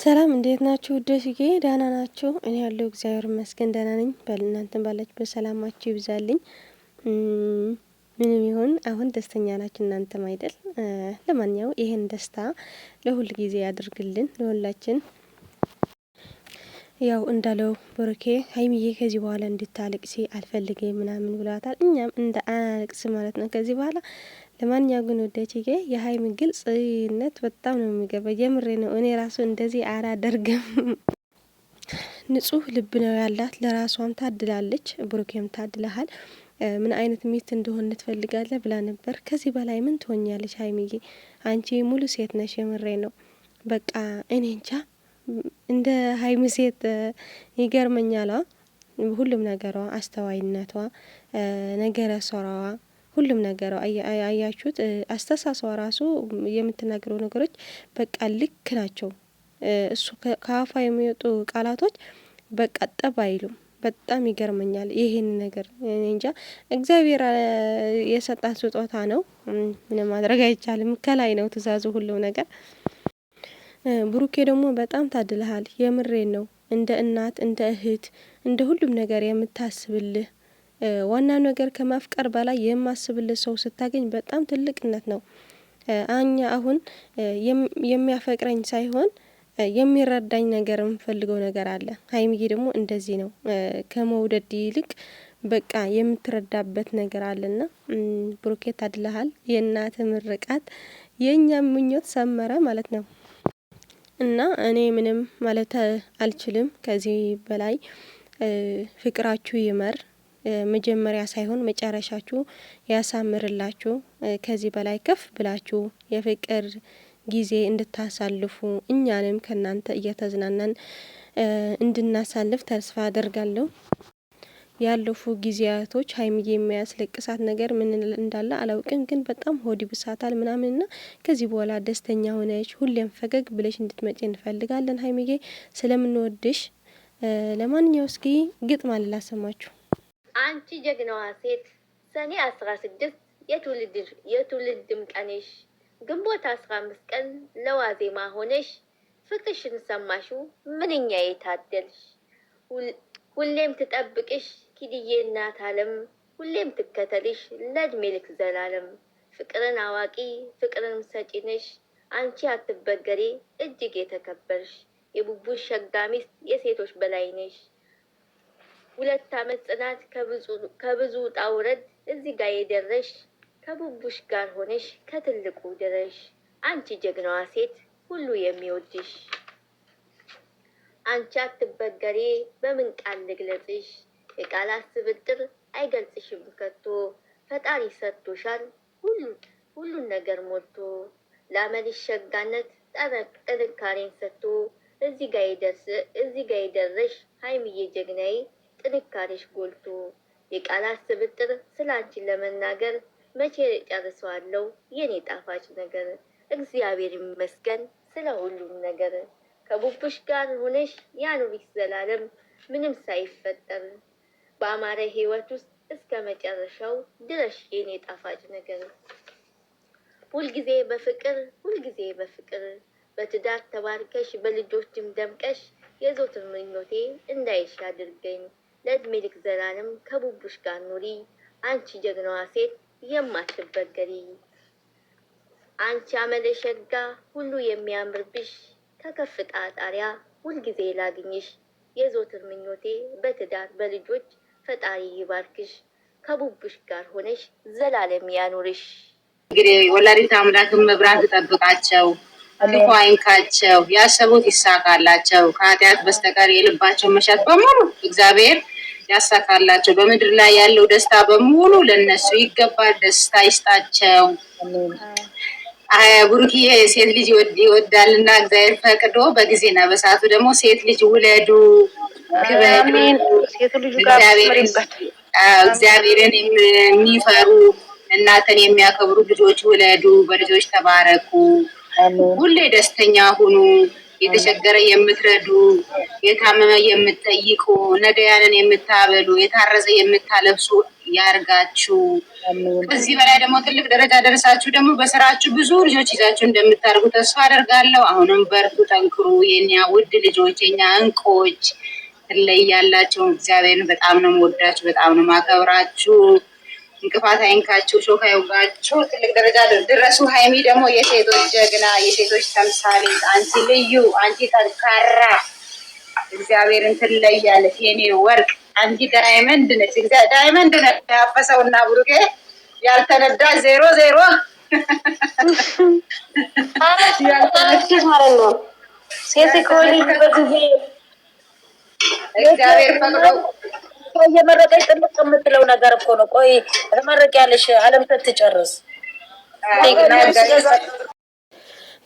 ሰላም እንዴት ናችሁ? ውዶችዬ ደህና ናችሁ? እኔ ያለው እግዚአብሔር ይመስገን ደህና ነኝ። እናንተም ባላችሁበት ሰላማችሁ ይብዛልኝ። ምንም ይሁን አሁን ደስተኛ ናችሁ እናንተም አይደል? ለማንኛውም ይሄን ደስታ ለሁል ጊዜ ያድርግልን ለሁላችን። ያው እንዳለው ብሩኬ ሀይሚዬ ከዚህ በኋላ እንድታለቅሲ አልፈልግም ምናምን ብሏታል። እኛም እንደ አለቅስ ማለት ነው ከዚህ በኋላ። ለማንኛውም ግን ወደችዬ የሀይሚ ግልጽነት በጣም ነው የሚገባ። የምሬ ነው። እኔ ራሱ እንደዚህ አላደርግም። ንጹህ ልብ ነው ያላት። ለራሷም ታድላለች። ብሩኬም ታድለሃል። ምን አይነት ሚስት እንደሆነ ትፈልጋለህ ብላ ነበር። ከዚህ በላይ ምን ትሆኛለሽ ሀይሚዬ? አንቺ ሙሉ ሴት ነሽ። የምሬ ነው። በቃ እኔ እንጃ እንደ ሀይሚ ሴት ይገርመኛል። ሁሉም ነገሯ፣ አስተዋይነቷ፣ ነገረ ሶራዋ፣ ሁሉም ነገሯ አያችሁት። አስተሳሰዋ ራሱ የምትናገረው ነገሮች በቃ ልክ ናቸው። እሱ ከአፏ የሚወጡ ቃላቶች በቃ ጠብ አይሉም። በጣም ይገርመኛል ይሄን ነገር። እንጃ እግዚአብሔር የሰጣት ስጦታ ነው። ምንም ማድረግ አይቻልም። ከላይ ነው ትእዛዙ ሁሉም ነገር። ብሩኬ ደግሞ በጣም ታድለሃል። የምሬን ነው። እንደ እናት፣ እንደ እህት፣ እንደ ሁሉም ነገር የምታስብልህ ዋናው ነገር ከማፍቀር በላይ የማስብልህ ሰው ስታገኝ በጣም ትልቅነት ነው። አኛ አሁን የሚያፈቅረኝ ሳይሆን የሚረዳኝ ነገር የምፈልገው ነገር አለ። ሀይሚዬ ደግሞ እንደዚህ ነው። ከመውደድ ይልቅ በቃ የምትረዳበት ነገር አለና ብሩኬ ታድለሃል። የእናት ምርቃት የእኛም ምኞት ሰመረ ማለት ነው። እና እኔ ምንም ማለት አልችልም ከዚህ በላይ። ፍቅራችሁ ይመር። መጀመሪያ ሳይሆን መጨረሻችሁ ያሳምርላችሁ። ከዚህ በላይ ከፍ ብላችሁ የፍቅር ጊዜ እንድታሳልፉ እኛንም ከናንተ እየተዝናናን እንድናሳልፍ ተስፋ አደርጋለሁ። ያለፉ ጊዜያቶች ሀይሚዬ የሚያስለቅሳት ነገር ምን እንዳለ አላውቅም፣ ግን በጣም ሆድ ብሳታል ምናምንና ከዚህ በኋላ ደስተኛ ሆነች ሁሌም ፈገግ ብለሽ እንድትመጪ እንፈልጋለን ሀይሚዬ ስለምንወድሽ። ለማንኛውም እስኪ ግጥም ላሰማችሁ። አንቺ ጀግናዋ ሴት ሰኔ 16 የትውልድም ቀንሽ ግንቦት 15 ቀን ለዋዜማ ሆነሽ ፍቅርሽን ሰማሽው ምንኛ የታደልሽ። ሁሌም ትጠብቅሽ ኪድዬ እናት አለም፣ ሁሌም ትከተልሽ ለእድሜ ልክ ዘላለም። ፍቅርን አዋቂ ፍቅርን ሰጪ ነሽ አንቺ አትበገሬ እጅግ የተከበርሽ። የቡቡሽ ሸጋ ሚስት የሴቶች በላይ ነሽ። 2 ዓመት ጽናት ከብዙ ውጣ ውረድ እዚህ ጋር የደረሽ። ከቡቡሽ ጋር ሆነሽ ከትልቁ ድረሽ። አንቺ ጀግናዋ ሴት ሁሉ የሚወድሽ። አንቺ አትበገሬ በምን ቃል ልግለጽሽ? የቃላት ስብጥር አይገልጽሽም ከቶ። ፈጣሪ ሰጥቶሻል ሁሉን ነገር ሞልቶ። ለአመልሽ ሸጋነት ጥንካሬን ሰጥቶ እዚህ ጋ የደረሽ ሀይሚዬ ጀግናዬ ጥንካሬሽ ጎልቶ። የቃላት ስብጥር ስለ አንቺን ለመናገር መቼ ጨርሰዋለሁ የኔ ጣፋጭ ነገር። እግዚአብሔር ይመስገን ስለ ሁሉም ነገር። ከቡቡሽ ጋር ሆነሽ ያኑሪሽ ዘላለም ምንም ሳይፈጠር። በአማረ ህይወት ውስጥ እስከ መጨረሻው ድረሽ የኔ ጣፋጭ ነገር። ሁልጊዜ በፍቅር በትዳር ተባርከሽ በልጆችም ደምቀሽ። የዘወትር ምኞቴ እንዳይሽ አድርገኝ ለእድሜ ልክ ዘላለም ከቡቡሽ ጋር ኑሪ። አንቺ ጀግናዋ ሴት የማትበገሪ። አንቺ አመለሸጋ ሁሉ የሚያምርብሽ። ከከፍታ ጣሪያ ሁልጊዜ ላግኝሽ። የዘወትር ምኞቴ በትዳር በልጆች ፈጣሪ ይባርክሽ። ከቡቡሽ ጋር ሆነሽ ዘላለም ያኑርሽ። እንግዲህ ወላዲተ አምላክም መብራት ትጠብቃቸው፣ ክፉ አይንካቸው፣ ያሰቡት ይሳካላቸው። ከኃጢአት በስተቀር የልባቸው መሻት በሙሉ እግዚአብሔር ያሳካላቸው። በምድር ላይ ያለው ደስታ በሙሉ ለነሱ ይገባል። ደስታ ይስጣቸው። ብሩኬ ሴት ልጅ ይወዳልና እግዚአብሔር ፈቅዶ በጊዜና በሰዓቱ ደግሞ ሴት ልጅ ውለዱ፣ ክበዱ። እግዚአብሔርን የሚፈሩ እናትን የሚያከብሩ ልጆች ውለዱ። በልጆች ተባረኩ። ሁሌ ደስተኛ ሁኑ። የተቸገረ የምትረዱ፣ የታመመ የምትጠይቁ፣ ነዳያንን የምታበሉ፣ የታረዘ የምታለብሱ ያርጋችሁ። ከዚህ በላይ ደግሞ ትልቅ ደረጃ ደርሳችሁ ደግሞ በስራችሁ ብዙ ልጆች ይዛችሁ እንደምታደርጉ ተስፋ አደርጋለሁ። አሁንም በርቱ፣ ጠንክሩ። የኛ ውድ ልጆች፣ የኛ እንቆች ትለያላችሁ። እግዚአብሔርን በጣም ነው የምወዳችሁ፣ በጣም ነው ማከብራችሁ። እንቅፋት አይንካችሁ፣ ሾክ አይውጋችሁ። ትልቅ ደረጃ ድረሱ። ሀይሚ ደግሞ የሴቶች ጀግና፣ የሴቶች ተምሳሌት፣ አንቺ ልዩ፣ አንቺ ጠንካራ፣ እግዚአብሔርን ትለያለች የኔ ወርቅ። አንቺ ዳይመንድ ነች። ዳይመንድ ነች ያፈሰውና ብሩኬ ያልተነዳ 0-0 ማለት ነው። ሴት ኮሊ በጊዜ እግዚአብሔር ፈቅዶ እየመረቀች ጥልቅ የምትለው ነገር እኮ ነው። ቆይ ተመረቅ ያለሽ አለም ትጨርስ።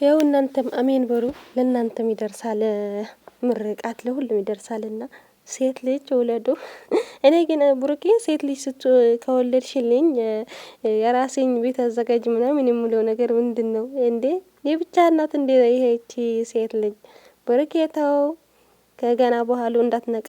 ያው እናንተም አሜን በሩ። ለእናንተም ይደርሳል ምርቃት፣ ለሁሉም ይደርሳልና ሴት ልጅ ወለዱ። እኔ ግን ብሩኬ ሴት ልጅ ከወለድሽልኝ የራሴን ቤት አዘጋጅ ምናምን የምለው ነገር ምንድን ነው እንዴ? የብቻ እናት እንዴ ይሄቺ ሴት ልጅ ብሩኬ ተው፣ ከገና በኋላ እንዳትነቃ